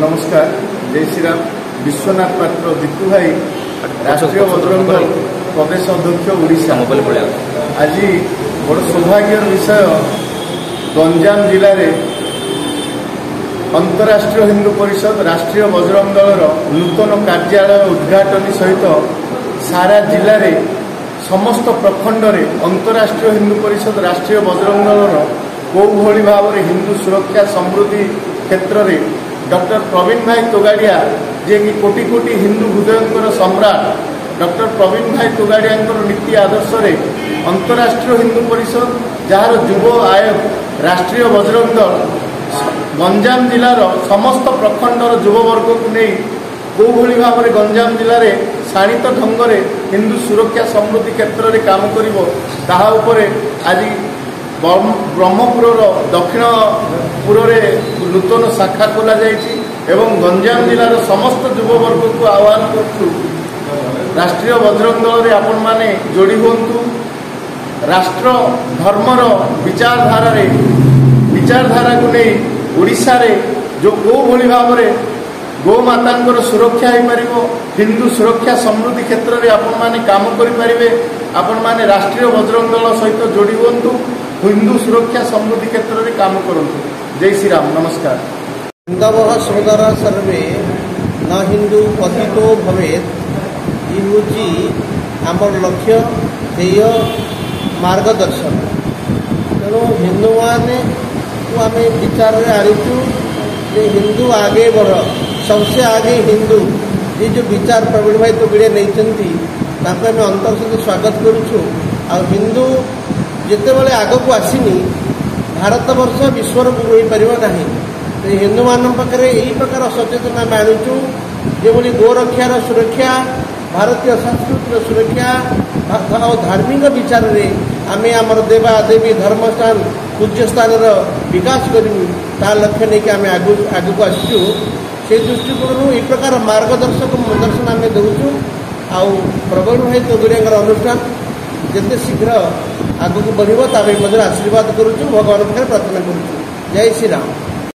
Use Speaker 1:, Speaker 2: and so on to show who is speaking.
Speaker 1: नमस्कार। जय श्री राम। विश्वनाथ पात्र दीपू भाई राष्ट्रीय बजरंग दल प्रदेश अध्यक्ष ओडिशा। आज बड़ सौभाग्य विषय गंजाम जिले में अंतरराष्ट्रीय हिंदू परिषद राष्ट्रीय बजरंग दलर नूतन कार्यालय उद्घाटन सहित सारा जिले में समस्त प्रखंड में अंतरराष्ट्रीय हिंदू परिषद राष्ट्रीय बजरंग दलर कौ भाव में हिंदू सुरक्षा समृद्धि क्षेत्र में डॉक्टर प्रवीण भाई तोगाड़िया जे कि कोटि कोटि हिंदू हृदय सम्राट डॉक्टर प्रवीण भाई तोगाड़िया नीति आदर्श रे अंतरराष्ट्रीय हिंदू परिषद जार युव आयोग राष्ट्रीय बजरंग दल गंजाम जिलार समस्त प्रखंडर युववर्ग को नहीं कौ भाव में गंजाम जिले में शाणित ढंग से हिंदू सुरक्षा समृद्धि क्षेत्र में काम कर आज ब्रह्मपुर दक्षिणपुर नूतन शाखा खोल एवं गंजाम जिलार समस्त युववर्ग को आह्वान करूँ राष्ट्रीय बजरंग दल में आपण मैंने जोड़ी हूँ। राष्ट्र धर्मर विचारधारा को नहीं ओडिशा रे जो कौ भाव में गोमाता सुरक्षा हो पार हिंदू सुरक्षा समृद्धि क्षेत्र में आपण मैंने काम करें आपण मैंने राष्ट्रीय बजरंग दल सहित जोड़ी हूँ हिंदू सुरक्षा समृद्धि क्षेत्र में काम करूँ। जय श्री राम। नमस्कार।
Speaker 2: हिंदव सोदर सर्वे न हिंदू पतितो भवेत ये आमर लक्ष्य ध्येय मार्गदर्शन। तेणु हिंदू मैंने आम विचार में आनीचु हिंदू आगे बढ़ सबसे आगे हिंदू ये जो विचार प्रवीण भाई तोगड़िया नहीं आम अंतर सहित स्वागत करुचु। आ हिंदू जिते बड़े आग को आसनी भारत वर्ष विश्वर गुरु हो पार ना हिंदू मान पाखे यही प्रकार सचेतन आम आणुचु जो गोरक्षार सुरक्षा भारतीय संस्कृतिर सुरक्षा और धार्मिक विचार में आम आमर देवा देवी धर्मस्थान पूज्य स्थान विकास करूँ ता लक्ष्य नहीं कि आम आग को आसचु से दृष्टिकोण ये प्रकार मार्गदर्शक दर्शन आम दूचु। आ प्रवीण भाई तोगड़िया अनुष्ठान जिते शीघ्र आग को बढ़ आशीर्वाद करुचु भगवान पाखे प्रार्थना करुचु। जय श्री राम।